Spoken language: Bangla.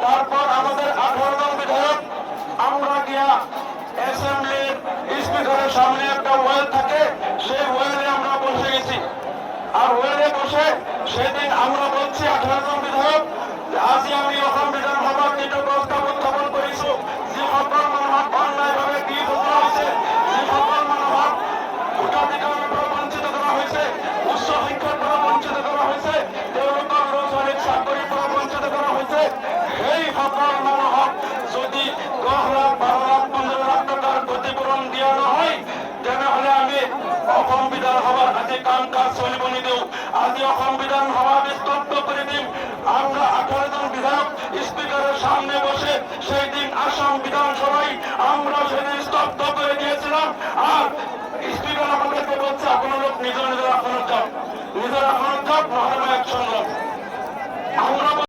তারপর আমাদের 18 জন বিধায়ক আমরা গিয়া অ্যাসেম্বলির স্পিকারের সামনে একটা ওয়েল থাকে, সেই ওয়েলে আমরা বসে গেছি। আর ওয়েলে বসে সেদিন আমরা বলছি 18 জন বিধায়ক, আজি আমি অসম বিধানসভার যেটা প্রস্তাব উত্থাপন করেছো, যে সকল মানুহক অন্যায়ভাৱে দি পঠোৱা হৈছে, যে সকল মানুহক ভোটাধিকাৰৰ পৰা বঞ্চিত কৰা হৈছে, উচ্চ শিক্ষাৰ পৰা বঞ্চিত কৰা হৈছে, তেওঁলোকৰ ল'ৰা ছোৱালীক চাকৰিৰ পৰা বঞ্চিত কৰা হৈছে, সেই সকল মানুহক যদি 10 লাখ 12 লাখ 15 লাখ টকাৰ ক্ষতিপূৰণ দিয়া নহয়, তেনেহলে আমি অসম বিধানসভাৰ আজি কাম কাজ চলিব নিদিওঁ। আজি অসম বিধানসভা স্তব্ধ করে দিন। আমরা 18 জন বিধায়ক স্পিকারের সামনে বসে সেই দিন আসাম বিধানসভায় আমরা সেদিন স্তব্ধ করে দিয়েছিলাম। আর স্পিকার আমাদেরকে বলছে আপনার লোক নিজের আসনে যান, নিজের আসনে যান, নহলে অ্যাকশন